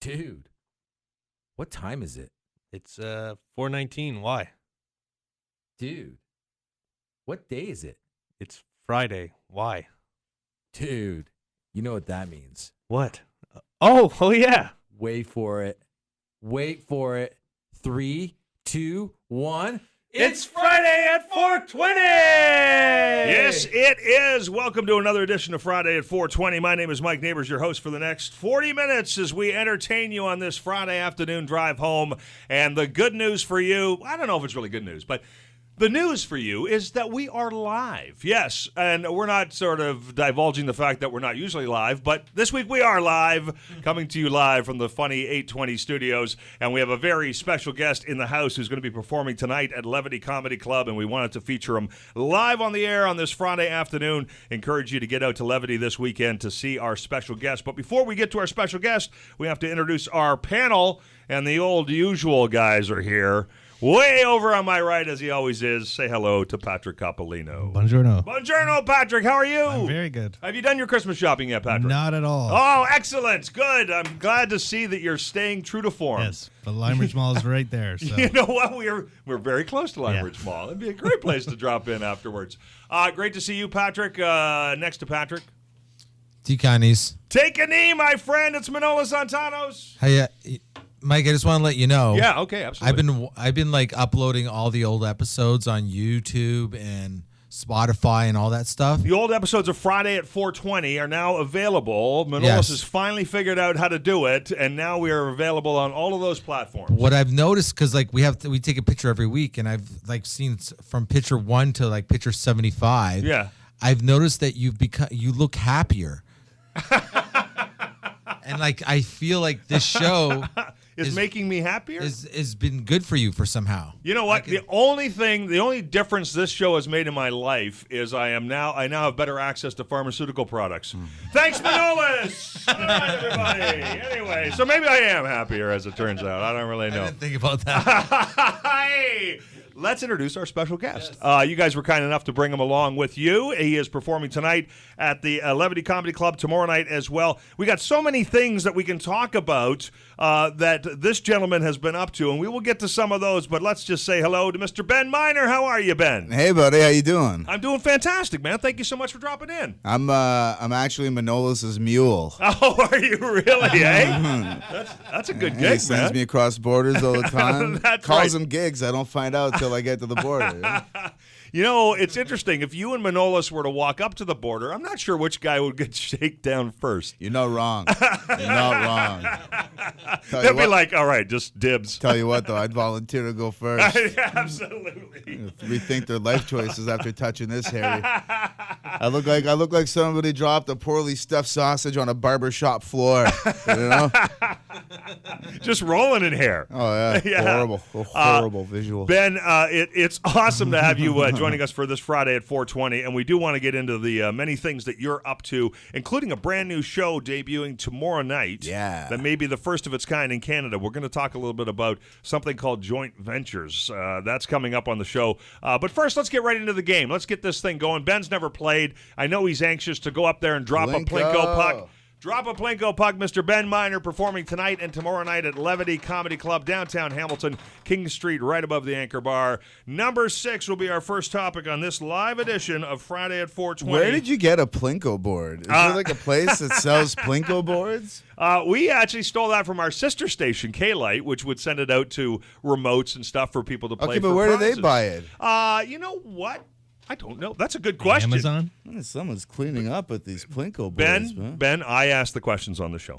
Dude, what time is it? It's 4:19. Why? Dude, what day is it? It's Friday. Why? Dude, you know what that means. What? Oh yeah. Wait for it. Wait for it. 3, 2, 1. It's Friday at 4:20. Yes, it is. Welcome to another edition of Friday at 4:20. My name is Mike Nabuurs, your host for the next 40 minutes as we entertain you on this Friday afternoon drive home. And the good news for you, I don't know if it's really good news, but the news for you is that we are live. Yes, and we're not sort of divulging the fact that we're not usually live, but this week we are live, coming to you live from the funny 820 studios, and we have a very special guest in the house who's going to be performing tonight at Levity Comedy Club, and we wanted to feature him live on the air on this Friday afternoon. Encourage you to get out to Levity this weekend to see our special guest. But before we get to our special guest, we have to introduce our panel, and the old usual guys are here. Way over on my right, as he always is, say hello to Patrick Coppolino. Buongiorno. Buongiorno, Patrick. How are you? I'm very good. Have you done your Christmas shopping yet, Patrick? Not at all. Oh, excellent. Good. I'm glad to see that you're staying true to form. Yes, the Lime Ridge Mall is right there. So. You know what? We're very close to Lime Ridge Mall. It'd be a great place to drop in afterwards. Great to see you, Patrick. Next to Patrick. T-Connies. Take a knee, my friend. It's Manolis Zontanos. Hey, Mike, I just want to let you know. Yeah, okay, absolutely. I've been like uploading all the old episodes on YouTube and Spotify and all that stuff. The old episodes of Friday at 4:20 are now available. Manolis Yes. has finally figured out how to do it, and now we are available on all of those platforms. What I've noticed, because like we take a picture every week, and I've like seen from picture 1 to like picture 75. Yeah. I've noticed that you look happier. And like I feel like this show is making me happier. Has been good for you for somehow. You know what? The only difference this show has made in my life is I now have better access to pharmaceutical products. Thanks, Manolis. Good night, everybody. Anyway, so maybe I am happier as it turns out. I don't really know. I didn't think about that. Hey, let's introduce our special guest. Yes. You guys were kind enough to bring him along with you. He is performing tonight at the Levity Comedy Club, tomorrow night as well. We got so many things that we can talk about that this gentleman has been up to, and we will get to some of those, but let's just say hello to Mr. Ben Miner. How are you, Ben? Hey, buddy. How you doing? I'm doing fantastic, man. Thank you so much for dropping in. I'm actually Manolis' mule. Oh, are you really, eh? That's a good gig, He sends me across borders all the time. That's Calls right. them gigs. I don't find out till I get to the border. You know, it's interesting. If you and Manolis were to walk up to the border, I'm not sure which guy would get shaken down first. You're not wrong. You're not wrong. They'll be like, all right, just dibs. Tell you what, though, I'd volunteer to go first. Absolutely. Rethink their life choices after touching this, Harry. I look like somebody dropped a poorly stuffed sausage on a barbershop floor. You know? Just rolling in hair. Oh, yeah. Horrible visual. Ben, it's awesome to have you joining us for this Friday at 4:20, and we do want to get into the many things that you're up to, including a brand new show debuting tomorrow night. Yeah. That may be the first of its kind in Canada. We're going to talk a little bit about something called joint ventures. That's coming up on the show. But first, let's get right into the game. Let's get this thing going. Ben's never played. I know he's anxious to go up there and drop a Plinko puck. Drop a Plinko puck, Mr. Ben Miner, performing tonight and tomorrow night at Levity Comedy Club, downtown Hamilton, King Street, right above the Anchor Bar. Number 6 will be our first topic on this live edition of Friday at 4:20. Where did you get a Plinko board? Is there like a place that sells Plinko boards? We actually stole that from our sister station, K-Light, which would send it out to remotes and stuff for people to play. Okay, but where do they buy it? You know what? I don't know. That's a good question. Amazon? Someone's cleaning up at these Plinko boards. Ben, I ask the questions on the show.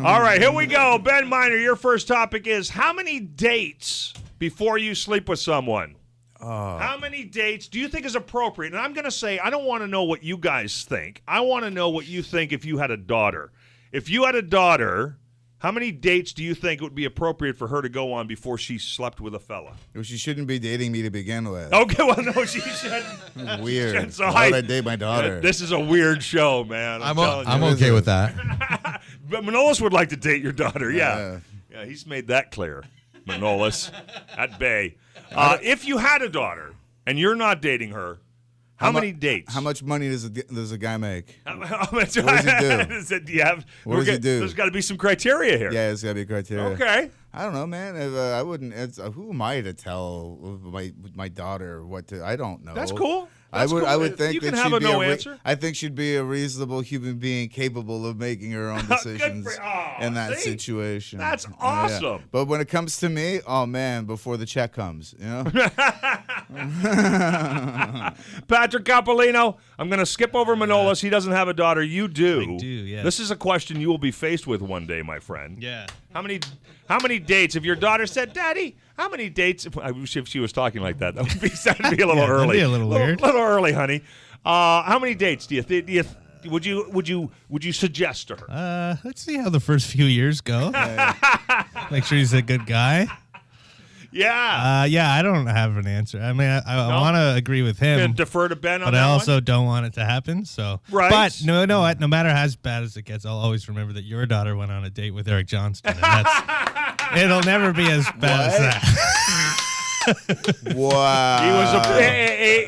All right, here we go. Ben Miner, your first topic is how many dates before you sleep with someone? How many dates do you think is appropriate? And I'm going to say, I don't want to know what you guys think. I want to know what you think if you had a daughter. If you had a daughter, how many dates do you think it would be appropriate for her to go on before she slept with a fella? Well, she shouldn't be dating me to begin with. Okay, well, no, she shouldn't. Weird. So Why would I date my daughter? This is a weird show, man. I'm okay with that. But Manolis would like to date your daughter, yeah. Yeah, he's made that clear, Manolis, at bay. If you had a daughter and you're not dating her, How many dates? How much money does a guy make? How much? What does he do? Do you have? What does he do? There's got to be some criteria here. Yeah, there's got to be a criteria. Okay. I don't know, man. I wouldn't. Who am I to tell my daughter what to? I don't know. That's cool. I would think you that can have she'd a be no answer. I think she'd be a reasonable human being capable of making her own decisions in that situation. That's Yeah. awesome. But when it comes to me, oh man, before the check comes, you know. Patrick Coppolino, I'm going to skip over Manolis. He doesn't have a daughter. You do. I do, yes. This is a question you will be faced with one day, my friend. Yeah. How many dates? If your daughter said, "Daddy, how many dates?" I wish if she was talking like that. That would be a little early. That'd be a little weird. Little early, honey. How many dates do you would you suggest to her? Let's see how the first few years go. Make sure he's a good guy. Yeah. Yeah, I don't have an answer. I mean, I want to agree with him, Gonna defer to Ben on but that I also one? don't want it to happen. So, Right. But no matter how bad as it gets, I'll always remember that your daughter went on a date with Eric Johnston, and it'll never be as bad as that. Wow.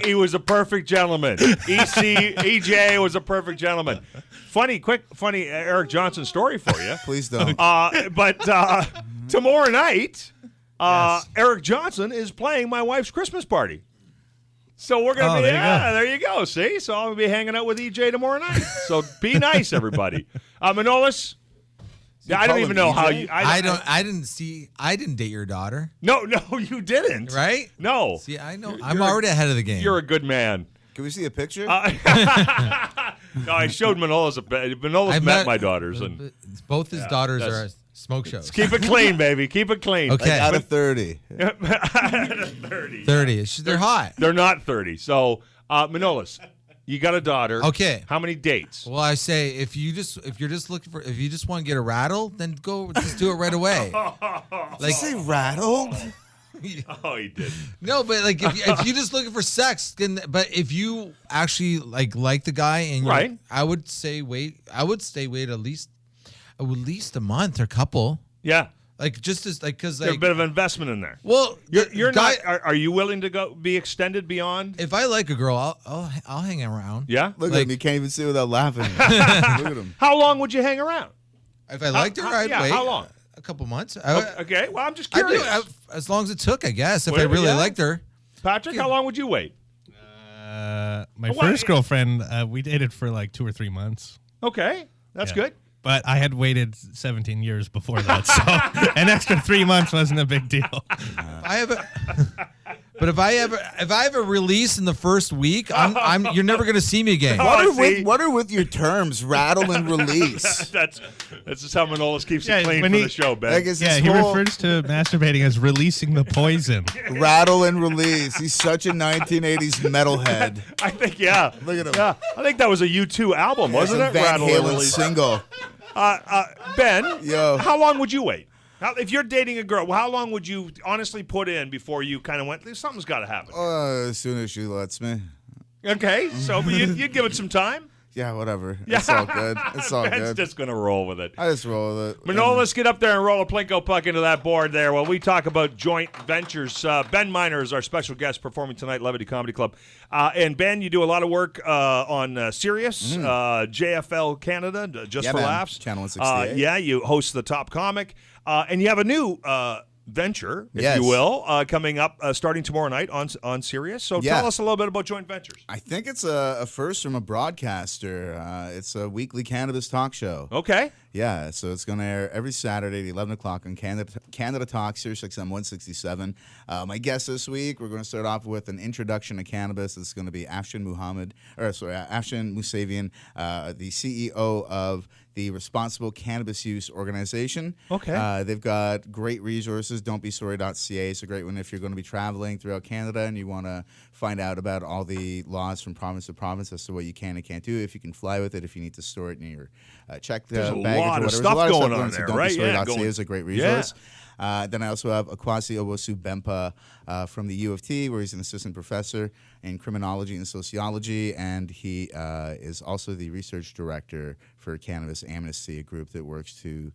He was a perfect gentleman. EJ was a perfect gentleman. Funny Eric Johnson story for you. Please don't. But tomorrow night, Yes. Eric Johnson is playing my wife's Christmas party. So we're gonna be there you go. See, so I'll be hanging out with EJ tomorrow night. So be nice, everybody. Manolis. Yeah, I don't even know how you. I didn't date your daughter, No, you didn't. right? No. See, I know. I'm already ahead of the game. You're a good man. Can we see a picture? No, I showed Manolis. Manolis met my daughters, and both his daughters that's- are smoke shows. keep it clean, baby. Keep it clean. Okay. Out of 30. Out of 30. 30. They're hot. They're not 30. So, Manolis, you got a daughter. Okay. How many dates? Well, I say if you just want to get a rattle, then just do it right away. Like Say rattled. Oh, he did. no, but like if you're just looking for sex, then but if you actually like the guy and you're, Right. I would say wait at least a month or a couple. Yeah. Like just as like because There's like a bit of investment in there. well You're guy, not. Are you willing to be extended beyond? if I like a girl, I'll hang around. Yeah. Look Like- at him. You can't even see without laughing. Look at him. How long would you hang around? If I liked her, I'd yeah, wait. how long? A couple months. Okay. Well, I'm just I do curious. as long as it took, I guess. If Whatever, I really yeah. liked her. Patrick, how long would you wait? My What? first girlfriend, we dated for like 2 or 3 months. Okay, that's Yeah. good. But I had waited 17 years before that, so an extra 3 months wasn't a big deal. But if I ever release in the first week, you're never gonna see me again. What are with your terms, rattle and release? That's just how Manolis keeps Yeah, it clean when for he- the show, Ben. Like, is Yeah, this he whole refers to masturbating as releasing the poison. rattle and release. He's such a 1980s metalhead. I think, yeah. Look at him. Yeah, I think that was a U2 album, wasn't It's it? a Van Rattle and Halen Release. single. Ben, Yo. how long would you wait? If you're dating a girl, how long would you honestly put in before you kind of went, something's got to happen? As soon as she lets me. Okay, so but you'd give it some time? Yeah, whatever. It's all good. It's all Ben's good. just going to roll with it. I just roll with it. Manolis, get up there and roll a Plinko puck into that board there while we talk about joint ventures. Ben Miner is our special guest performing tonight, Levity Comedy Club. And Ben, you do a lot of work on Sirius, JFL Canada, Just Yeah, for man. Laughs. Channel 168. Yeah, you host The Top Comic. And you have a new venture, if Yes. you will, coming up starting tomorrow night on Sirius. So Yeah. tell us a little bit about joint ventures. I think it's a first from a broadcaster. It's a weekly cannabis talk show. Okay. Yeah, so it's going to air every Saturday at 11 o'clock on Canada Talks, SiriusXM 167. My guest this week, we're going to start off with an introduction to cannabis. It's going to be Afshin Musavian, the CEO of the Responsible Cannabis Use Organization. Okay. They've got great resources. Don'tBeSorry.ca is a great one if you're going to be traveling throughout Canada and you want to find out about all the laws from province to province as to what you can and can't do, if you can fly with it, if you need to store it in your checked There's a baggage lot or of whatever. stuff There's a lot going of on stuff there, right? Yeah, Don'tBeSorry.ca is a great resource. Then I also have Akwasi Owosu Bempa from the U of T, where he's an assistant professor in criminology and sociology, and he is also the research director for Cannabis Amnesty, a group that works to,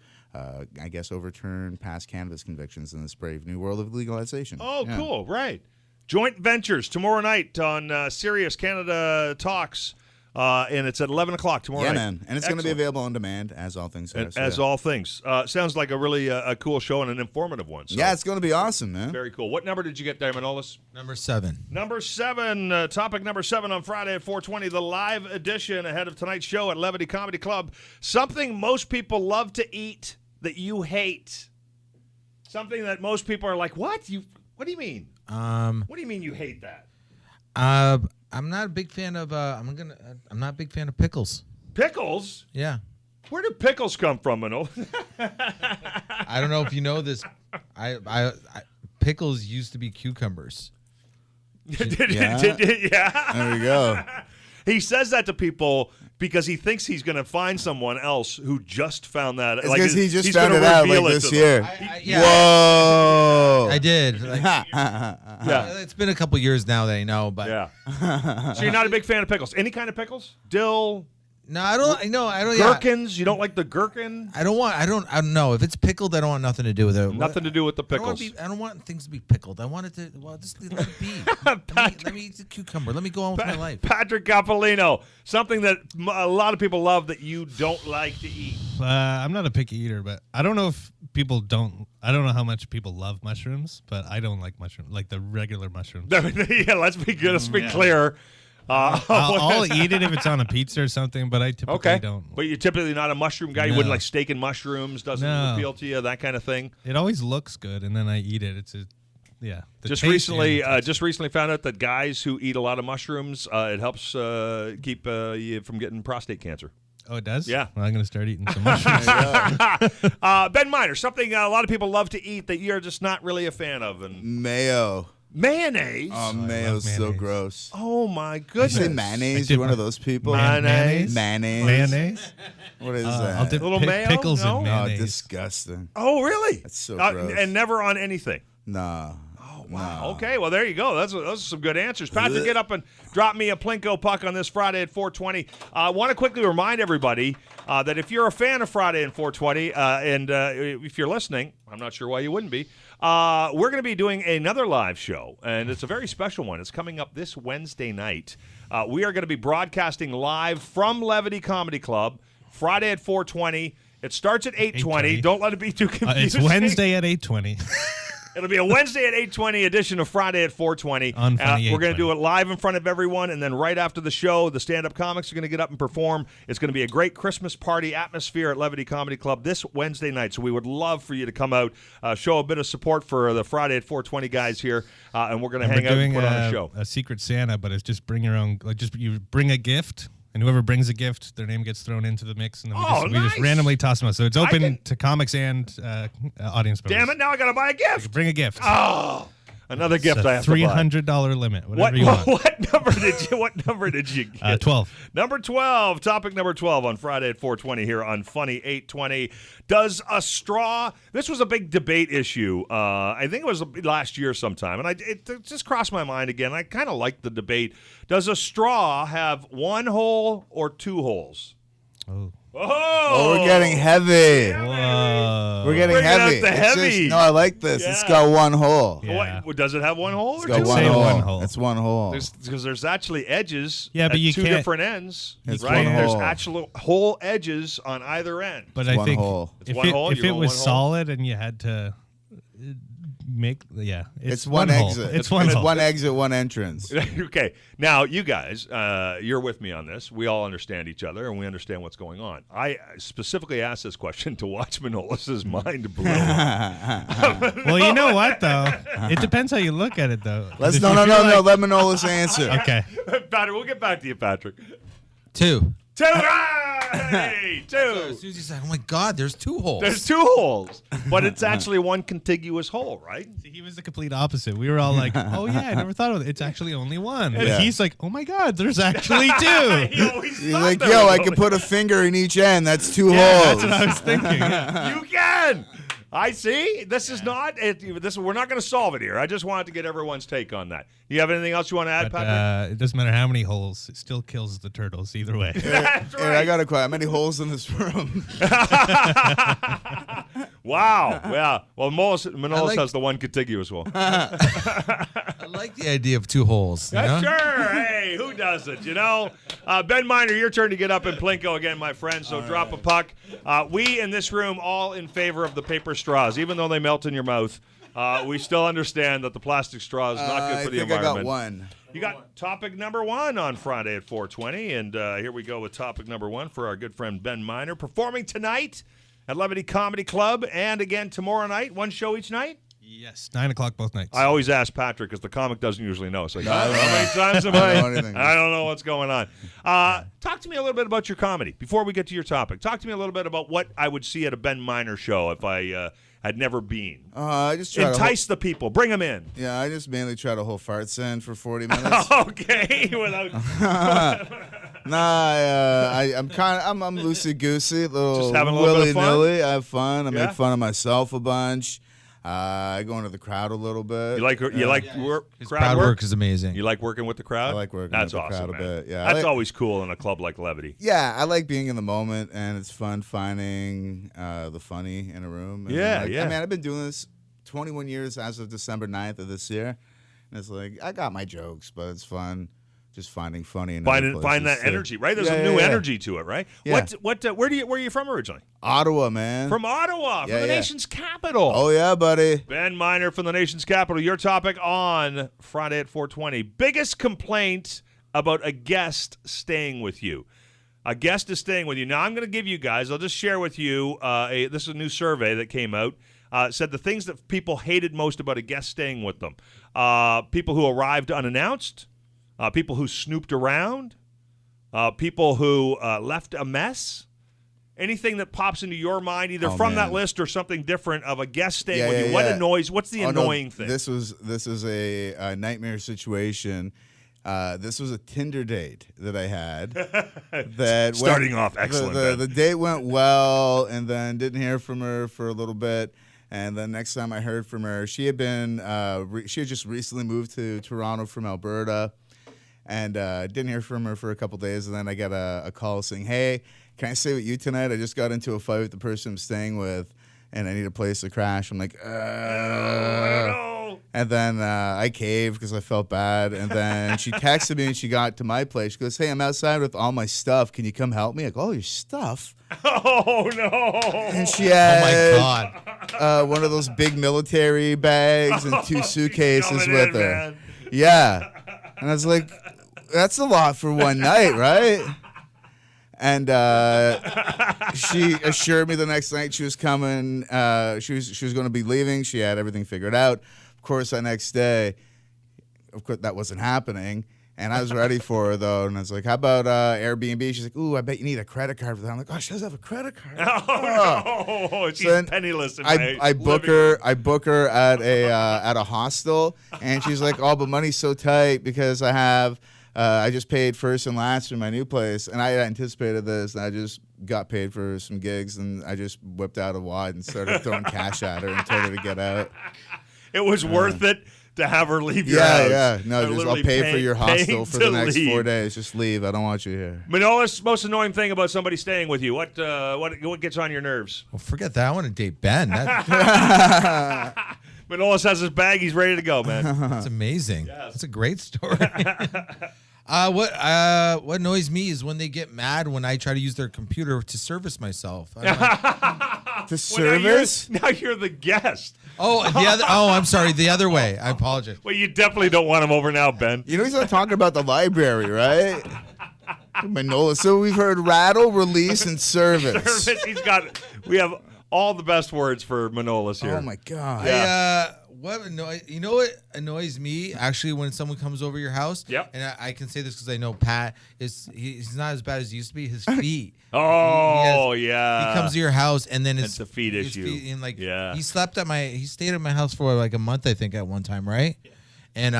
overturn past cannabis convictions in this brave new world of legalization. Oh, Yeah. cool. Right. Joint Ventures tomorrow night on SiriusXM Canada Talks. And it's at 11 o'clock tomorrow night. Man. And it's going to be available on demand, as all things are. As all things. Sounds like a really a cool show and an informative one. So. Yeah, it's going to be awesome, man. Very cool. What number did you get there, Manolis? Number 7. Number 7, topic number 7 on Friday at 4:20, the live edition ahead of tonight's show at Levity Comedy Club. Something most people love to eat that you hate. Something that most people are like, what? What do you mean? What do you mean you hate that? I'm not a big fan of. I'm not a big fan of pickles. Pickles? Yeah. Where do pickles come from, Manol? I don't know if you know this. Pickles used to be cucumbers. Yeah. There we go. He says that to people because he thinks he's going to find someone else who just found that. It's like because he just he's found gonna it out reveal like it this to year. Yeah. Whoa. I did. Like, Yeah. It's been a couple years now that I know, but Yeah. So you're not a big fan of pickles? Any kind of pickles? Dill? no, I don't. No, I don't. Gherkins? You don't like the gherkin? I don't know. If it's pickled, I don't want nothing to do with it. Nothing to do with the I don't want pickles. I don't want things to be pickled. I want it to. Well, just let it be. let me eat the cucumber. Let me go on with my life. Patrick Coppolino, something that a lot of people love that you don't like to eat. I'm not a picky eater, but I don't know if people don't. I don't know how much people love mushrooms, but I don't like mushrooms, like the regular mushrooms. Yeah, let's be clear. I'll eat it if it's on a pizza or something, but I typically don't. But you're typically not a mushroom guy. You No. wouldn't like steak and mushrooms. Doesn't No. appeal to you. That kind of thing. It always looks good, and then I eat it. It's the Just taste recently, and the taste. found out that guys who eat a lot of mushrooms, it helps keep you from getting prostate cancer. Oh, it does? Yeah. Well, I'm going to start eating some mushrooms. Ben Miner, something a lot of people love to eat that you're just not really a fan of, and Mayo. mayonnaise. Oh, mayo's so mayonnaise. gross. Oh my You goodness! say mayonnaise? I You're one did of those people? Mayonnaise? Mayonnaise. Mayonnaise? What is I'll that? dip Little mayo? pickles No? in Oh, mayonnaise. disgusting. Oh, really? That's so Uh, gross. and never on anything. Nah. Wow. Okay. Well, there you go. Those are some good answers. Patrick, get up and drop me a Plinko puck on this Friday at 4:20. I want to quickly remind everybody that if you're a fan of Friday at 4:20, and if you're listening, I'm not sure why you wouldn't be. We're going to be doing another live show, and it's a very special one. It's coming up this Wednesday night. We are going to be broadcasting live from Levity Comedy Club Friday at 4:20. It starts at 8:20. 8:20. Don't let it be too It's confusing. Wednesday at 8:20. It'll be a Wednesday at 8:20 edition of Friday at 4:20. On Funny We're going to 8:20. do it live in front of everyone, and then right after the show, the stand-up comics are going to get up and perform. It's going to be a great Christmas party atmosphere at Levity Comedy Club this Wednesday night. So we would love for you to come out, show a bit of support for the Friday at 4:20 guys here, and we're going to hang out and put on a show. A Secret Santa, but it's just bring your own. Like, just you bring a gift, and whoever brings a gift, their name gets thrown into the mix, and then we just nice. randomly toss them out. So it's open can- to comics and audience members. Damn it! Now I got to buy a gift. Bring a gift. Oh, another gift It's a I have to buy. $300 limit. Whatever you want. What number did you get? 12. Number 12, topic number 12 on Friday at 4:20 here on Funny 820. Does a straw? This was a big debate issue. I think it was last year sometime, and it just crossed my mind again. I kind of liked the debate. Does a straw have one hole or two holes? Oh. Oh, we're getting heavy. Whoa. We're getting Bring it heavy. up to It's heavy. no, I like this. Yeah. It's got one hole. Yeah. What, does it have one hole? It's Or got two? one say hole. one hole. It's one hole. Because there's actually edges Yeah, but at you two can't- different ends, It's right? one There's hole. actual whole edges on either end. But It's I one think hole. It's if one it, hole, if you're it going was one hole. solid and you had to make, It's one hole. exit. It's one hole. one exit, one entrance. Okay, now you guys, you're with me on this. We all understand each other, and we understand what's going on. I specifically asked this question to watch Manolis' mind blow. Well, you know what though? It depends how you look at it though. Let's If no. you feel like- Let Manolis answer. Okay. Patrick, we'll get back to you, Patrick. 2. Two, right! So Two. as soon as you say, "Oh my God, there's 2 holes." There's two holes, but it's actually one contiguous hole, right? He was the complete opposite. We were all like, "Oh yeah, I never thought of it. It's actually only one." And Yeah. he's like, "Oh my God, there's actually 2." He always You're thought like, there yo, was I only- could put a finger in each end. That's 2 Yeah, holes. that's what I was thinking. Yeah. You can. I see. This is not. We're not going to solve it here. I just wanted to get everyone's take on that. You have anything else you want to add, Patrick? But it doesn't matter how many holes; it still kills the turtles either way. That's Hey, I right. got a question. How many holes in this room? Wow. Yeah. Well, Manolis like- has the one contiguous wall. I like the idea of two holes. You know? Sure. Hey, who doesn't? Ben Miner, your turn to get up in Plinko again, my friend. So drop a puck. We in this room all in favor of the paper straws, even though they melt in your mouth. We still understand that the plastic straw is not good for the environment. I got one. You got topic number 1 on Friday at 4:20, and here we go with topic number 1 for our good friend Ben Miner, performing tonight at Levity Comedy Club, and again tomorrow night. One show each night. Yes, 9 o'clock both nights. I always ask Patrick because the comic doesn't usually know. It's like, how many times am I? I don't know what's going on. Talk to me a little bit about your comedy before we get to your topic. Talk to me a little bit about what I would see at a Ben Miner show if I had never been. I just try Entice the people. Bring them in. Yeah, I just mainly try to hold farts in for 40 minutes. Okay. I'm loosey goosey, Just having a little bit of fun? willy-nilly. I have fun. I Yeah? make fun of myself a bunch. I go into the crowd a little bit. You like His crowd work? is amazing. You like working with the crowd? I like working That's with the awesome, crowd a man. bit. Yeah, That's always cool in a club like Levity. Yeah, I like being in the moment, and it's fun finding the funny in a room. And Yeah. I mean, I've been doing this 21 years as of December 9th of this year, and it's like I got my jokes, but it's fun just finding funny and Find that energy, right? There's a new energy to it, right? Yeah. Where are you from originally? Ottawa, man. From Ottawa, from the Yeah. nation's capital. Oh yeah, buddy. Ben Miner from the nation's capital. Your topic on Friday at 4:20. Biggest complaint about a guest staying with you. A guest is staying with you. Now, I'm going to give you guys, I'll just share with you, this is a new survey that came out. Said the things that people hated most about a guest staying with them. People who arrived unannounced. People who snooped around. People who left a mess. Anything that pops into your mind, either from that list or something different of a guest staying with you. What annoys? What's the annoying thing? This is a nightmare situation. This was a Tinder date that I had. That Starting off excellent. The date went well, and then didn't hear from her for a little bit. And then next time I heard from her, she had just recently moved to Toronto from Alberta, and didn't hear from her for a couple days. And then I got a call saying, "Hey, can I stay with you tonight? I just got into a fight with the person I'm staying with, and I need a place to crash." I'm like, I don't know. And then I caved because I felt bad. And then she texted me and she got to my place. She goes, "Hey, I'm outside with all my stuff. Can you come help me?" I go, "Oh, your stuff?" Oh, no. And she had God. one of those big military bags and 2 suitcases coming with in, her. man. Yeah. And I was like, that's a lot for one night, right? And she assured me the next night she was coming. She was going to be leaving. She had everything figured out. Of course, the next day, of course, that wasn't happening. And I was ready for her, though. And I was like, how about Airbnb? She's like, "Ooh, I bet you need a credit card for that." I'm like, "Oh, she doesn't have a credit card." Oh, no. She's So then penniless in I book her at a hostel, and she's like, "Oh, but money's so tight because I just paid first and last for my new place." And I had anticipated this, and I just got paid for some gigs, and I just whipped out a wad and started throwing cash at her and told her to get out. It was worth it to have her leave your house. Yeah. No, They're I'll literally pay for your hostel paying for to the next leave. 4 days. Just leave. I don't want you here. Manolis, most annoying thing about somebody staying with you. What gets on your nerves? Well, forget that. I want to date Ben. That, Manolis has his bag. He's ready to go, man. that's amazing. Yes. That's a great story. What annoys me is when they get mad when I try to use their computer to service myself. I'm like, To service? Now you're the guest. I'm sorry. The other way. I apologize. Well, you definitely don't want him over now, Ben. You know he's not talking about the library, right? Manolis. So we've heard rattle, release, and service. We have all the best words for Manolis here. Oh my God. What annoys me actually when someone comes over your house? Yep. And I can say this because I know Pat he's not as bad as he used to be. His feet. Oh, He yeah. comes to your house and then It's a feet his issue. feet, and Yeah. he stayed at my house for like a month, I think, at one time, right? Yeah. And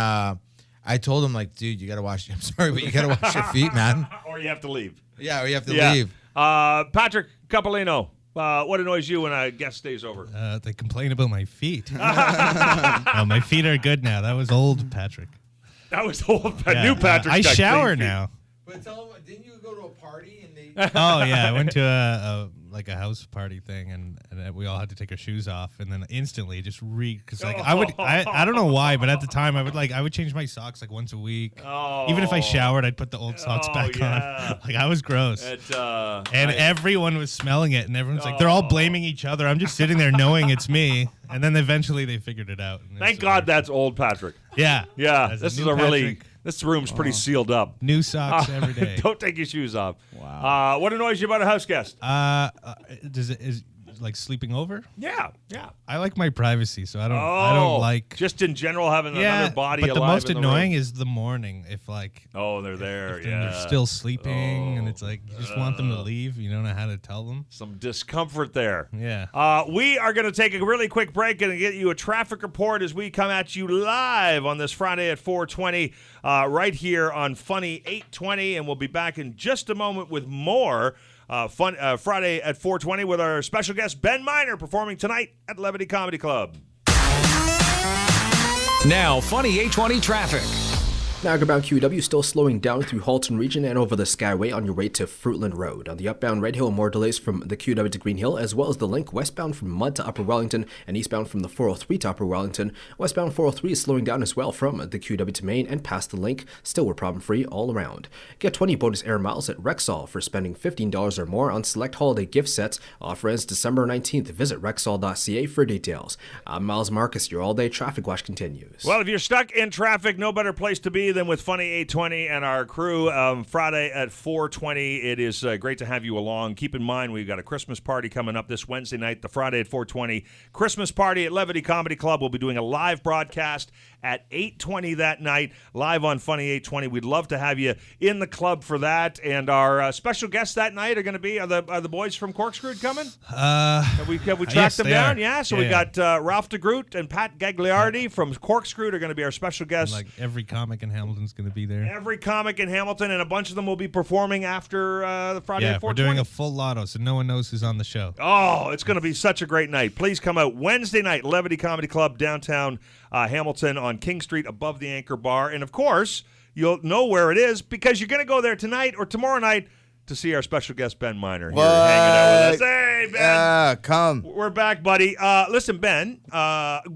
I told him, like, dude, you gotta wash. I'm sorry, but you gotta wash your feet, man. Or you have to leave. Yeah, or you have to Yeah. leave. Patrick Coppolino, what annoys you when a guest stays over? They complain about my feet. No, my feet are good now. That was old Patrick. That was old. Yeah, New Patrick. I shower now. But tell him, didn't you go to a party and they? Oh yeah, I went to a like a house party thing, and we all had to take our shoes off, and then instantly just because like I don't know why, but at the time I would change my socks like once a week. Even if I showered, I'd put the old socks back on. Like I was gross. Everyone was smelling it, and everyone's like they're all blaming each other. I'm just sitting there knowing it's me, and then eventually they figured it out. Thank God that's old Patrick. Yeah. This is this room's pretty sealed up. New socks every day. Don't take your shoes off. Wow. What annoys you about a house guest? Is like sleeping over? Yeah. I like my privacy, so I don't like just in general having another body but alive. The most in the annoying room. is the morning. If like they're there, if they're still sleeping, and it's like you just want them to leave. You don't know how to tell them. Some discomfort there. Yeah. We are going to take a really quick break and get you a traffic report as we come at you live on this Friday at 4:20, right here on Funny 820, and we'll be back in just a moment with more. Friday at 4:20 with our special guest Ben Miner performing tonight at Levity Comedy Club. Now, Funny 820 traffic. Niagara-bound QEW still slowing down through Halton region and over the Skyway on your way to Fruitland Road. On the upbound Red Hill, more delays from the QEW to Green Hill, as well as the link westbound from Mudd to Upper Wellington and eastbound from the 403 to Upper Wellington. Westbound 403 is slowing down as well from the QEW to Maine and past the link. Still we're problem-free all around. Get 20 bonus air miles at Rexall for spending $15 or more on select holiday gift sets. Offer ends December 19th. Visit Rexall.ca for details. I'm Miles Marcus. Your all-day traffic watch continues. Well, if you're stuck in traffic, no better place to be than with Funny 820 and our crew. Friday at 4:20. It is great to have you along. Keep in mind, we've got a Christmas party coming up this Wednesday night, the Friday at 4:20 Christmas party at Levity Comedy Club. We'll be doing a live broadcast at 8:20 that night, live on Funny 820. We'd love to have you in the club for that. And our special guests that night are going to be, are the boys from Corkscrewed coming? Have we tracked yes, them they down? are. Yeah, so Yeah, we got Ralph DeGroot and Pat Gagliardi from Corkscrewed are going to be our special guests. like every comic in Hamilton's going to be there. Every comic in Hamilton, and a bunch of them will be performing after the Friday at 4:20. We're doing a full lotto, so no one knows who's on the show. Oh, it's going to be such a great night. Please come out Wednesday night, Levity Comedy Club, downtown Hamilton on King Street above the Anchor Bar. And, of course, you'll know where it is because you're going to go there tonight or tomorrow night to see our special guest, Ben Miner, here hanging out with us. Hey, Ben. Yeah, come. We're back, buddy. Listen, Ben,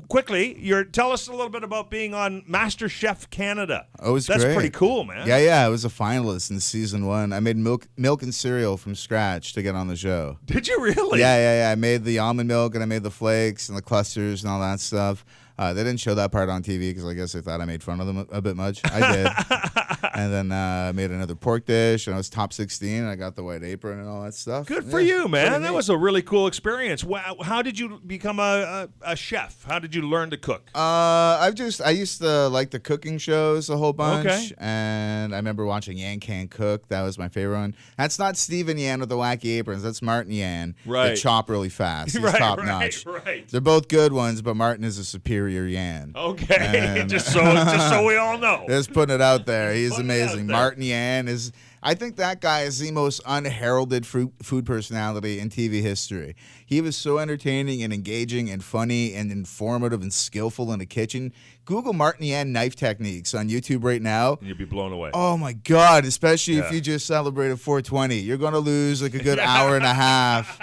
quickly, tell us a little bit about being on Master Chef Canada. Oh, it was That's great. pretty cool, man. Yeah, I was a finalist in season 1. I made milk and cereal from scratch to get on the show. Did you really? Yeah. I made the almond milk and I made the flakes and the clusters and all that stuff. They didn't show that part on TV because I guess they thought I made fun of them a bit much. I did. And then I made another pork dish, and I was top 16, and I got the white apron and all that stuff. Good for you, man. That was a really cool experience. How did you become a chef? How did you learn to cook? I used to like the cooking shows a whole bunch. Okay. And I remember watching Yan Can Cook. That was my favorite one. That's not Stephen Yan with the wacky aprons. That's Martin Yan. Right. That chop really fast. He's top notch. Right. They're both good ones, but Martin is a superior Yan. Okay. And just so we all know. Just putting it out there. He's Putting it amazing. out there. Martin Yan is. I think that guy is the most unheralded food personality in TV history. He was so entertaining and engaging and funny and informative and skillful in the kitchen. Google Martin Yan knife techniques on YouTube right now. You'd be blown away. Oh, my God, especially if Yeah. you just celebrated 420. You're going to lose like a good hour and a half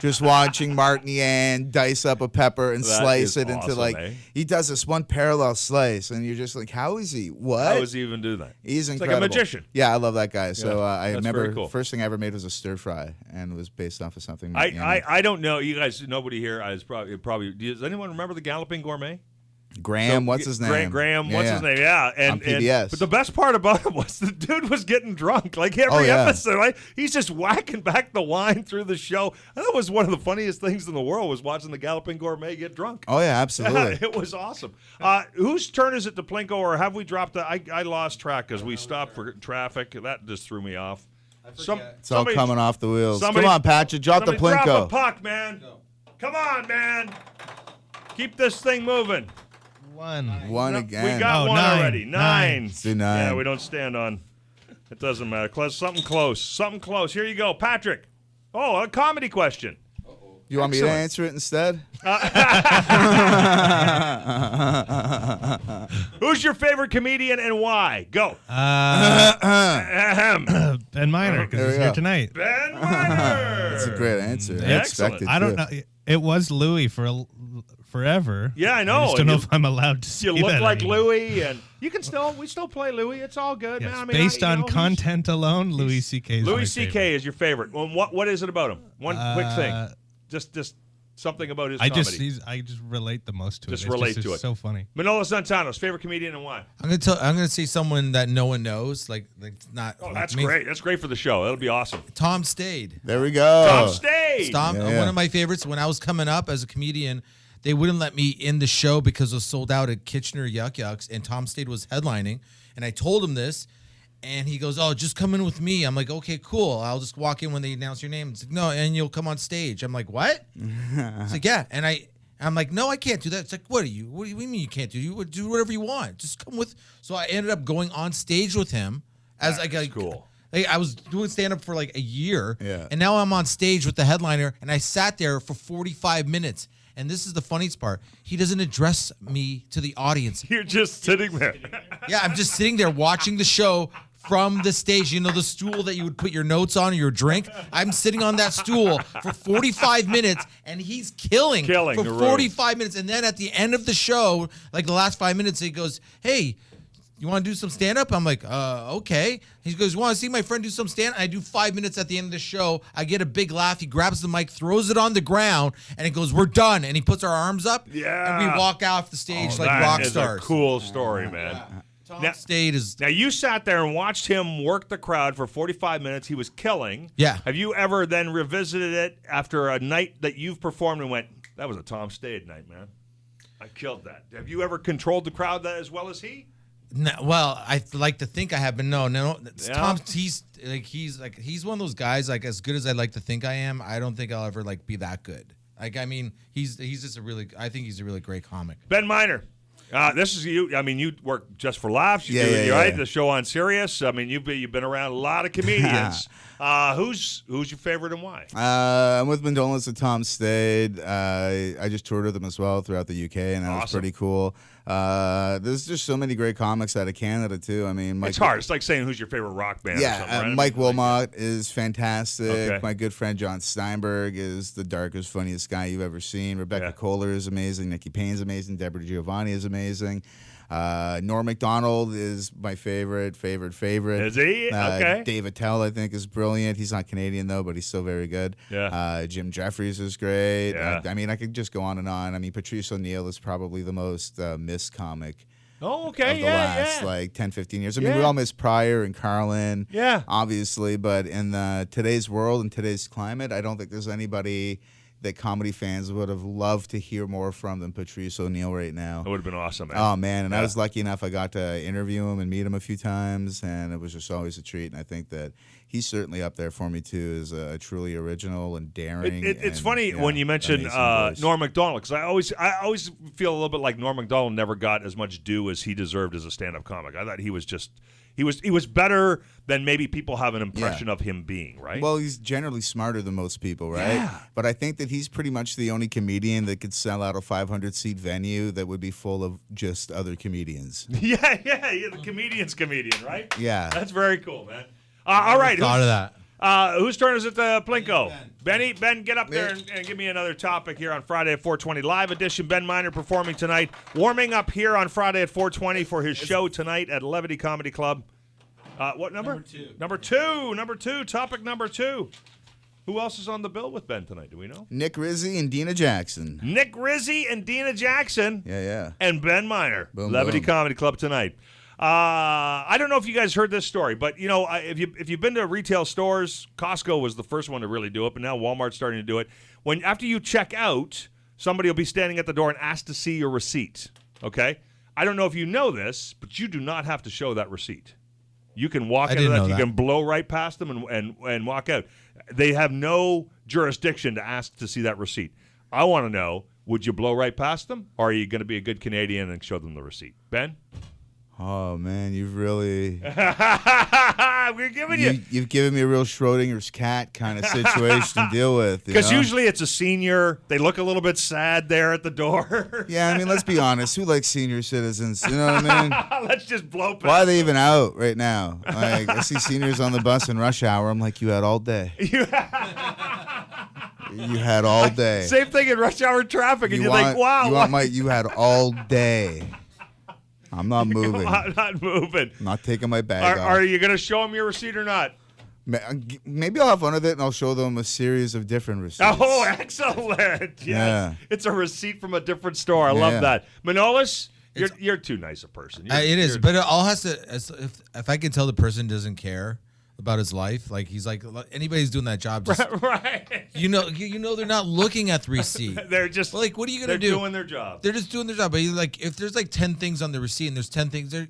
just watching Martin Yan dice up a pepper and That slice is it into awesome, like, eh? he does this one parallel slice, and you're just like, how is he? What? How does he even do that? He's It's incredible. like a magician. Yeah, I love that guy. So I that's remember very cool. first thing I ever made was a stir fry, and it was based off of something. Martin Yan made. I don't know. You guys, nobody here is probably. Does anyone remember the Galloping Gourmet? Graham, what's his name? Graham, what's his name? Yeah, On PBS. but the best part about him was the dude was getting drunk. Like every episode, right? He's just whacking back the wine through the show. And that was one of the funniest things in the world was watching the Galloping Gourmet get drunk. Oh yeah, absolutely. Yeah, it was awesome. Whose turn is it to Plinko, or have we dropped the? I lost track because we stopped for traffic. That just threw me off. It's all coming off the wheels. Come somebody- on, Patrick, drop the Somebody drop a Plinko. puck, man. Come on, man. Keep this thing moving. One again. We got Oh, one 9. already. 9. Let's do 9. Yeah, we don't stand on. It doesn't matter. Something close. Something close. Here you go, Patrick. Oh, a comedy question. You want me to answer it instead? Who's your favorite comedian and why? Go. Ben Miner, because he's here tonight. Ben Miner. That's a great answer. Excellent. I don't know. It was Louis forever. Yeah, I know. I just don't know if I'm allowed to say You look that like anymore. Louis, and we still play Louis. It's all good, Yes, man. I mean, based on content alone, Louis C.K. is Louis my C.K. favorite. is your favorite. Well, what is it about him? One quick thing. Just something about his comedy. I just relate the most to Just it. relate to it. It's so funny. Manolis Zontanos, favorite comedian and why? I'm gonna say someone that no one knows, like not. Oh, that's great. That's great for the show. That'll be awesome. Tom Stade. There we go. Tom Stade. One of my favorites. When I was coming up as a comedian, they wouldn't let me in the show because it was sold out at Kitchener Yuck Yucks, and Tom Stade was headlining. And I told him this, and he goes, "Oh, just come in with me." I'm like, "Okay, cool. I'll just walk in when they announce your name." It's like, "No, and you'll come on stage." I'm like, "What?" It's like, "Yeah," and I'm like, "No, I can't do that." It's like, What do you mean you can't do? You do whatever you want. Just come with." So I ended up going on stage with him as That's cool. Like, I was doing stand-up for like a year, and now I'm on stage with the headliner, and I sat there for 45 minutes. And this is the funniest part. He doesn't address me to the audience. You're just sitting there. Yeah, I'm just sitting there watching the show from the stage. You know, the stool that you would put your notes on or your drink? I'm sitting on that stool for 45 minutes, and he's killing for the 45 minutes. And then at the end of the show, like the last 5 minutes, he goes, "Hey, you want to do some stand-up?" I'm like, okay. He goes, "You want to see my friend do some stand-up?" I do 5 minutes at the end of the show. I get a big laugh. He grabs the mic, throws it on the ground, and it goes, "We're done." And he puts our arms up, and we walk off the stage like rock stars. That is a cool story, man. Tom Stade is... Now, you sat there and watched him work the crowd for 45 minutes. He was killing. Yeah. Have you ever then revisited it after a night that you've performed and went, that was a Tom Stade night, man? I killed that. Have you ever controlled the crowd that as well as he? No, well, I like to think I have, but no. Yeah. Tom, he's one of those guys. Like, as good as I like to think I am, I don't think I'll ever like be that good. Like, I mean, he's just I think he's a really great comic. Ben Miner, this is you. I mean, you work Just for Laughs. You do yeah. right? The show on Sirius. I mean, you've been around a lot of comedians. Who's your favorite and why? I'm with Manolis and Tom Stade. I just toured with them as well throughout the UK, and that was pretty cool. There's just so many great comics out of Canada too. I mean, it's hard. It's like saying who's your favorite rock band. Yeah, or something, right? Mike Wilmot is fantastic. Okay. My good friend John Steinberg is the darkest, funniest guy you've ever seen. Rebecca Kohler is amazing. Nikki Payne's amazing. Deborah Giovanni is amazing. Norm Macdonald is my favorite. Is he? Okay. Dave Attell, I think, is brilliant. He's not Canadian, though, but he's still very good. Yeah. Jim Jeffries is great. Yeah. I mean, I could just go on and on. I mean, Patrice O'Neill is probably the most missed comic Oh, okay. of the last, like, 10, 15 years. I mean, Yeah. we all miss Pryor and Carlin, Yeah. obviously, but in today's world and today's climate, I don't think there's anybody that comedy fans would have loved to hear more from than Patrice O'Neill right now. That would have been awesome, man. Oh, man, and I Yeah. was lucky enough I got to interview him and meet him a few times, and it was just always a treat, and I think that he's certainly up there for me, too, as a truly original and daring. It's and, funny when you mention amazing voice. Norm Macdonald, because I always feel a little bit like Norm Macdonald never got as much due as he deserved as a stand-up comic. I thought he was just he was better than maybe people have an impression of him being, right? Well, he's generally smarter than most people, right? Yeah. But I think that he's pretty much the only comedian that could sell out a 500-seat venue that would be full of just other comedians. yeah, the comedian's comedian, right? Yeah. That's very cool, man. All right. Thought of that. Whose turn is it to Plinko? Ben, get up there and give me another topic here on Friday at 4:20. Live edition, Ben Miner performing tonight. Warming up here on Friday at 4:20 for his show tonight at Levity Comedy Club. What number? Number two. Topic number 2. Who else is on the bill with Ben tonight? Do we know? Nick Rizzi and Dina Jackson. Nick Rizzi and Dina Jackson. Yeah. And Ben Miner. Boom, Levity boom. Comedy Club tonight. I don't know if you guys heard this story, but you know, if you've been to retail stores, Costco was the first one to really do it, but now Walmart's starting to do it. When after you check out, somebody will be standing at the door and ask to see your receipt. Okay, I don't know if you know this, but you do not have to show that receipt. You can walk into that. You can blow right past them and walk out. They have no jurisdiction to ask to see that receipt. I want to know: would you blow right past them, or are you going to be a good Canadian and show them the receipt? Ben? Oh man, you've really We're giving you. you've given me a real Schrodinger's cat kind of situation to deal with. Because usually it's a senior. They look a little bit sad there at the door. Yeah, I mean, let's be honest. Who likes senior citizens? You know what I mean? Let's just blow past. Why are they even out right now? Like, I see seniors on the bus in rush hour. I'm like, you had all day. You had all day. Same thing in rush hour traffic, and you're like, wow. You had all day. I'm not moving. I'm not moving. I'm not taking my bag off. Are you going to show them your receipt or not? Maybe I'll have fun with it, and I'll show them a series of different receipts. Oh, excellent. Yes. Yeah. It's a receipt from a different store. I love that. Manolis, you're too nice a person. It is, but it all has to. If I can tell the person doesn't care about his life, like he's like anybody's doing that job. Just, right. You know they're not looking at the receipt. They're just like, what are you gonna do? They're doing their job. They're just doing their job. But like, if there's like 10 things on the receipt and there's 10 things there,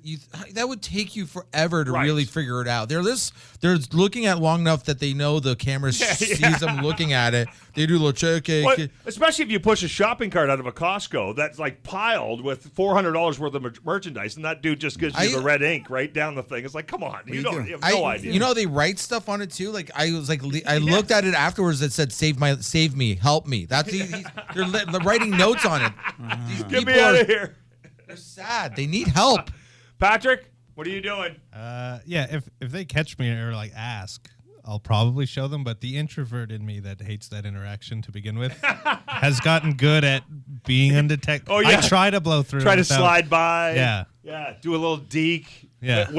that would take you forever to really figure it out. They're looking at long enough that they know the camera sees them looking at it. They do a little check. Especially if you push a shopping cart out of a Costco that's like piled with $400 worth of merchandise, and that dude just gives you the red ink right down the thing. It's like, come on, you have no idea. You know they write stuff on it too. Like I was like, I looked at it afterwards. That said, "Save me, help me." That's they're writing notes on it. Get me out of here. They're sad. They need help. Patrick, what are you doing? Yeah, if they catch me or like ask, I'll probably show them. But the introvert in me that hates that interaction to begin with has gotten good at being undetected. Oh, yeah. I try to blow through. Try to slide by. Yeah. Yeah. Do a little deke. Yeah.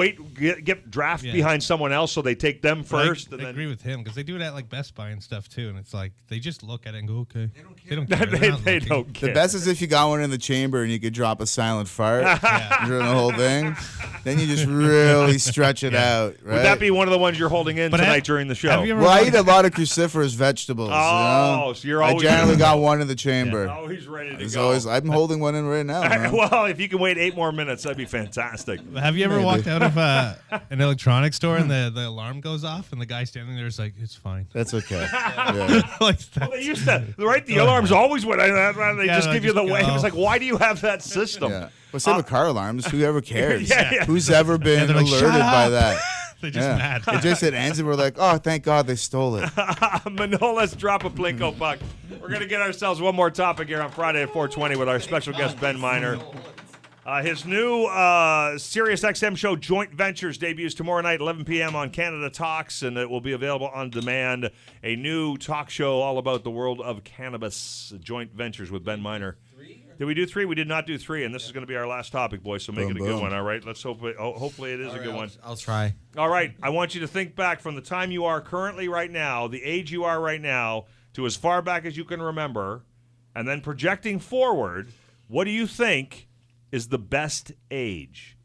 Get draft behind someone else so they take them first. I agree with him because they do it at like Best Buy and stuff too, and it's like they just look at it and go, okay. They don't care. They don't care. The best is if you got one in the chamber and you could drop a silent fart during the whole thing. Then you just really stretch it out. Right? Would that be one of the ones you're holding in tonight during the show? I eat a lot of cruciferous vegetables. So you're always. I generally got one in the chamber. Oh, he's ready to go. I'm holding one in right now. Man. Well, if you can wait 8 more minutes, that'd be fantastic. Have you ever walked out of an electronics store and the alarm goes off and the guy standing there is like, it's fine. That's okay. Well, they used to, right? The alarms always went out. They just give you the wave. It's like, why do you have that system? Yeah. Well, same with car alarms. Whoever cares? Yeah. Who's ever been like, alerted by that? They're just mad. It ends and we're like, oh, thank God they stole it. Manolis, drop a Plinko puck. We're going to get ourselves one more topic here on Friday at 4:20 with our special guest, Ben Miner. His new SiriusXM show, Joint Ventures, debuts tomorrow night, 11 p.m. on Canada Talks, and it will be available on demand. A new talk show all about the world of cannabis, Joint Ventures with Ben Miner. Did we do 3? We did not do 3, and this is going to be our last topic, boys, so make it a good one, all right? Let's hope hopefully it is a good one. I'll try. All right, I want you to think back from the time you are currently right now, the age you are right now, to as far back as you can remember, and then projecting forward, what do you think is the best age?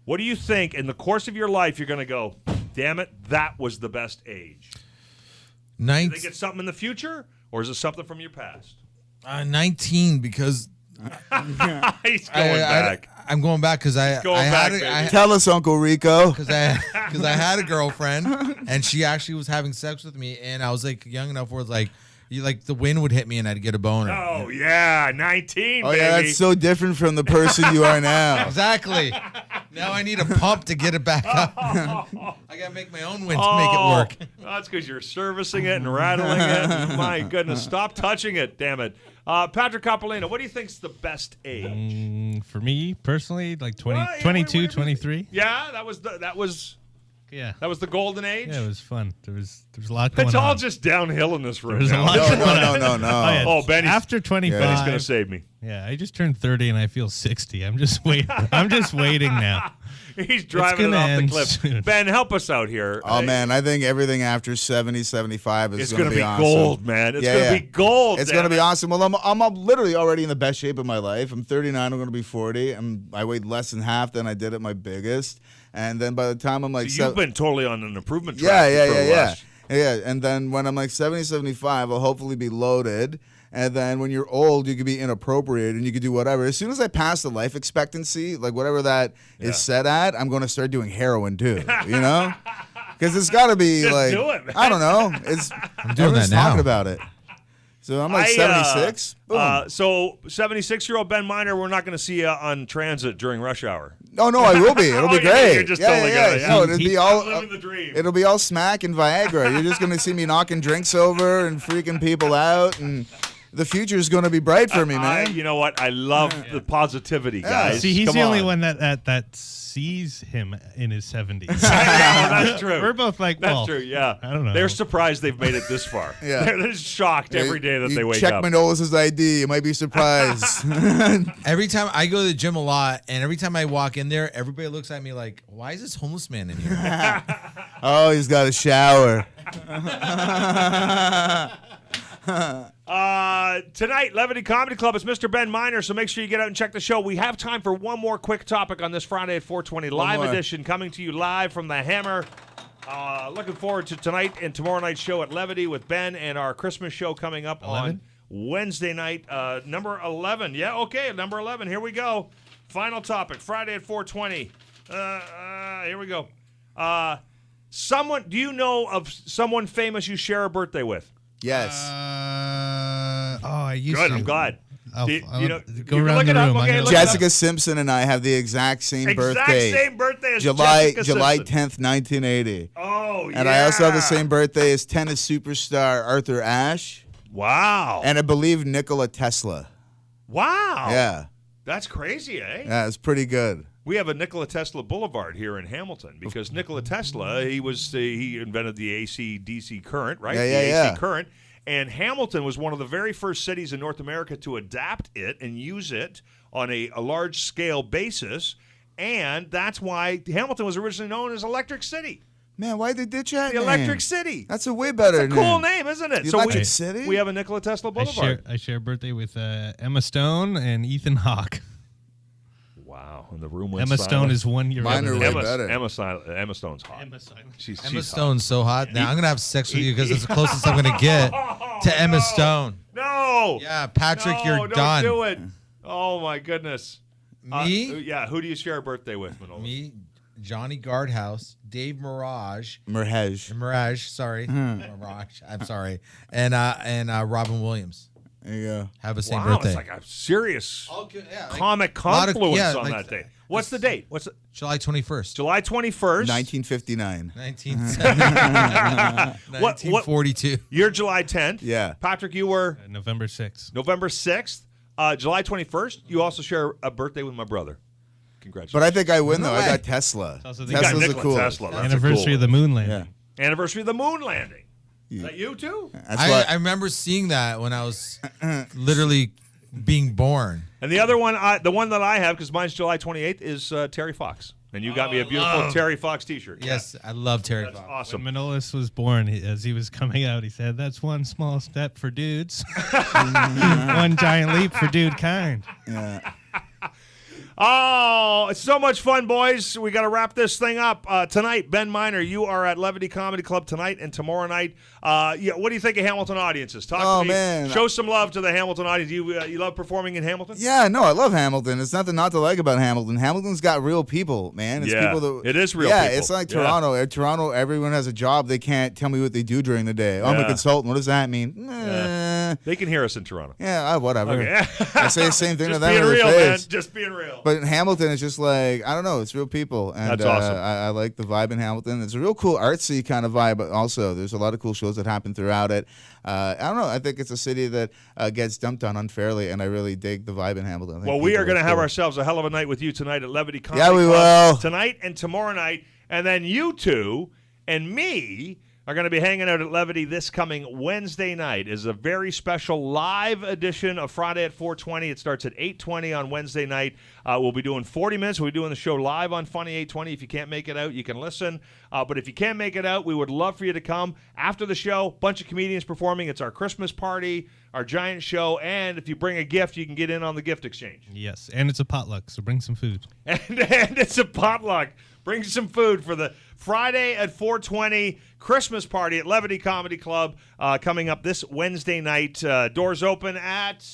What do you think in the course of your life you're going to go, damn it, that was the best age? Do you think it's something in the future, or is it something from your past? 19 because He's going back. I'm going back because Tell us, Uncle Rico. Because I had a girlfriend and she actually was having sex with me, and I was like young enough where it's like the wind would hit me and I'd get a boner. Oh yeah, 19. Oh baby. yeah, that's so different from the person you are now. Exactly. Now I need a pump to get it back up. I gotta make my own wind to make it work. That's because you're servicing it and rattling it. My goodness, stop touching it, damn it. Patrick Coppolino, what do you think's the best age? For me personally, like 22, 23. Yeah, that was the golden age. Yeah, it was fun. There was a lot going on. It's all just downhill in this room. There's a lot No. Oh, Benny's after 25. Benny's gonna save me. Yeah, I just turned 30 and I feel 60. I'm just waiting. I'm just waiting now. He's driving it off the cliff. Soon. Ben, help us out here. Oh, man, I think everything after 70, 75 is going to be awesome. Gold, man. It's going to be gold. It's going to be awesome. Well, I'm literally already in the best shape of my life. I'm 39. I'm going to be 40. I weighed less than half than I did at my biggest. And then by the time I'm like... So you've been totally on an improvement track. Yeah. And then when I'm like 70, 75, I'll hopefully be loaded. And then when you're old, you could be inappropriate and you could do whatever. As soon as I pass the life expectancy, like whatever that is set at, I'm going to start doing heroin too, you know? Because it's got to be Just like, do it, man. I don't know. I'm doing that now. Talking about it. So I'm like 76. Boom. So 76-year-old Ben Miner, we're not going to see you on transit during rush hour. Oh no, I will be. It'll be yeah, great. you're just totally gonna- No, it'll be all. living the dream. It'll be all smack and Viagra. You're just gonna see me knocking drinks over and freaking people out, and the future is gonna be bright for me, man. You know what? I love the positivity, guys. See, he's Come the only on. one that sees him in his 70s. That's true. We're both like, That's well, true, yeah. I don't know. They're surprised they've made it this far. Yeah. They're just shocked every day that You they wake check up. Manolis' ID. You might be surprised. Every time I go to the gym a lot, and every time I walk in there, everybody looks at me like, "Why is this homeless man in here?" Oh, he's got a shower. Tonight, Levity Comedy Club is Mr. Ben Miner, so make sure you get out and check the show. We have time for one more quick topic on this Friday at 4:20 live more. edition, coming to you live from the Hammer. Looking forward to tonight and tomorrow night's show at Levity with Ben, and our Christmas show coming up 11? on Wednesday night, number 11. Yeah, okay, number 11. Here we go. Final topic, Friday at 4:20. Here we go. Do you know of someone famous you share a birthday with? Yes. I used Good, to. I'm glad. I'll- Do you I'll know- go you can around look the it up, room. okay, I'm look gonna- it up. Jessica Simpson and I have the exact same Exact birthday. same birthday as July Jessica July Simpson. 10th, 1980. Oh, yeah. And I also have the same birthday as tennis superstar Arthur Ashe, Wow. and I believe Nikola Tesla. Wow. Yeah. That's crazy, eh? Yeah, it's pretty good. We have a Nikola Tesla Boulevard here in Hamilton because Nikola Tesla, he invented the AC/DC current, right? Yeah, the yeah, AC yeah. current. And Hamilton was one of the very first cities in North America to adapt it and use it on a large-scale basis. And that's why Hamilton was originally known as Electric City. Man, why'd they ditch that The name? Electric City. That's a way better That's a cool name, isn't it? The So Electric we, City? we have a Nikola Tesla Boulevard. I share a birthday with Emma Stone and Ethan Hawke. Wow. And the room went Emma silent. Stone is 1 year Mine older are than way me. better. Emma Stone's hot. Emma Stone. She's Emma hot. Stone's so hot. Now I'm gonna have sex with you because it's the closest I'm gonna get to Emma Stone. No. Yeah, Patrick, No, you're don't done. do it. Oh my goodness. Me, Yeah. Who do you share a birthday with, Manolis? me, Johnny Guardhouse, Dave Mirage, Mirage. Mirage. I'm sorry, and Robin Williams There you go. have the same Wow, birthday. it's like a serious Yeah, comic lot of- confluence yeah, on like- that day. What's the date? What's it? July 21st, July 21st. 1959. 1942. You're July 10th. Yeah. Patrick, you were November 6th. November 6th. July 21st. You also share a birthday with my brother. Congratulations. But I think I win, though. No I way. got Tesla. also the- You got Tesla's the Nikola coolest. Tesla. That's Anniversary of the moon landing. Yeah. Anniversary of the moon landing. Is that you too? That's I what. remember seeing that when I was literally being born. And the other one, the one that I have, because mine's July 28th, is Terry Fox. And you got me a beautiful Terry Fox T-shirt. Yes, I love Terry That's Fox. awesome. When Manolis was born, as he was coming out, he said, "That's one small step for dudes, one giant leap for dude kind." Yeah. Oh, it's so much fun, boys. We got to wrap this thing up. Tonight, Ben Miner, you are at Levity Comedy Club tonight and tomorrow night. Yeah, what do you think of Hamilton audiences? Talk Oh, to me. man. Show some love to the Hamilton audience. You love performing in Hamilton? Yeah, no, I love Hamilton. It's nothing not to like about Hamilton. Hamilton's got real people, man. It's Yeah, people that it is real Yeah, people. it's like Yeah. Toronto. At Toronto, everyone has a job. They can't tell me what they do during the day. Oh, I'm a Yeah. consultant. What does that mean? They can hear us in Toronto. Whatever. Okay. I say the same thing to Just them being in their real, man. face. Just being real. But in Hamilton, it's just like, I don't know, it's real people. And That's awesome. I like the vibe in Hamilton. It's a real cool artsy kind of vibe, but also there's a lot of cool shows that happen throughout it. I don't know. I think it's a city that gets dumped on unfairly, and I really dig the vibe in Hamilton. I think Well, we people are going to have cool. ourselves a hell of a night with you tonight at Levity Comedy Yeah, we Club. will. Tonight and tomorrow night. And then you two and me are going to be hanging out at Levity this coming Wednesday night. Is a very special live edition of Friday at 4:20. It starts at 8:20 on Wednesday night. We'll be doing 40 minutes. We'll be doing the show live on Funny 820. If you can't make it out, you can listen. But if you can't make it out, we would love for you to come. After the show, bunch of comedians performing. It's our Christmas party, our giant show. And if you bring a gift, you can get in on the gift exchange. Yes, and it's a potluck, so bring some food. And it's a potluck. Bring some food for the Friday at 4:20 Christmas party at Levity Comedy Club coming up this Wednesday night. Doors open at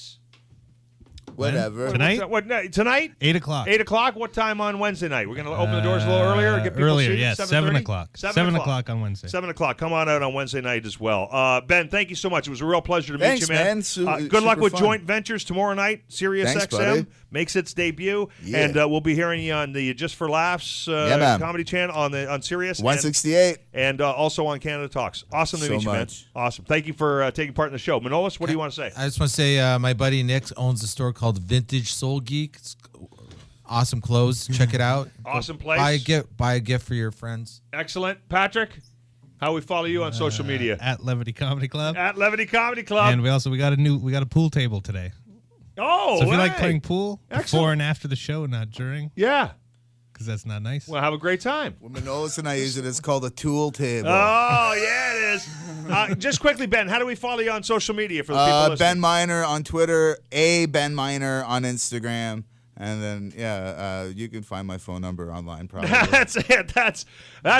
Whatever. Tonight? What tonight? 8 o'clock. 8 o'clock. What time on Wednesday night? We're going to open the doors a little earlier. Get people Earlier, seated? yes. 7 o'clock. 7 o'clock on Wednesday. 7 o'clock. Come on out on Wednesday night as well. Ben, thank you so much. It was a real pleasure to meet Thanks, you, man. Good luck super with fun. joint ventures tomorrow night. Thanks, SiriusXM buddy. makes its debut, Yeah. and we'll be hearing you on the Just for Laughs man. comedy channel on Sirius. 168. And also on Canada Talks. Awesome to So meet you, man. much. Awesome. Thank you for taking part in the show. Manolis, what do you want to say? I just want to say my buddy Nick owns a store called Vintage Soul Geek. It's awesome clothes. Check it out. Awesome place. Buy a gift for your friends. Excellent. Patrick, how we follow you on social media? At Levity Comedy Club. At Levity Comedy Club. And we got a pool table today. Oh, So if you like hey. playing pool Excellent. before and after the show, not during, Yeah. because that's not nice. Well, have a great time. When Manolis and I use it, it's called a tool table. Oh, yeah, it is. Just quickly, Ben, how do we follow you on social media for the people listening? Ben Miner on Twitter, Ben Miner on Instagram. And then, you can find my phone number online probably. That's it. That's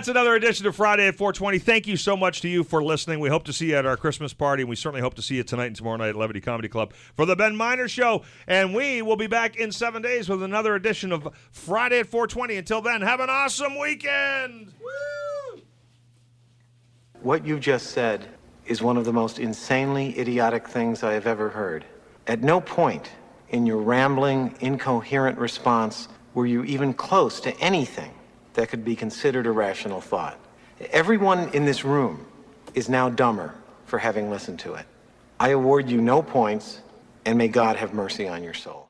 another edition of Friday at 420. Thank you so much to you for listening. We hope to see you at our Christmas party, and we certainly hope to see you tonight and tomorrow night at Levity Comedy Club for the Ben Miner Show. And we will be back in 7 days with another edition of Friday at 420. Until then, have an awesome weekend. Woo! What you just said is one of the most insanely idiotic things I have ever heard. At no point in your rambling, incoherent response were you even close to anything that could be considered a rational thought. Everyone in this room is now dumber for having listened to it. I award you no points, and may God have mercy on your soul.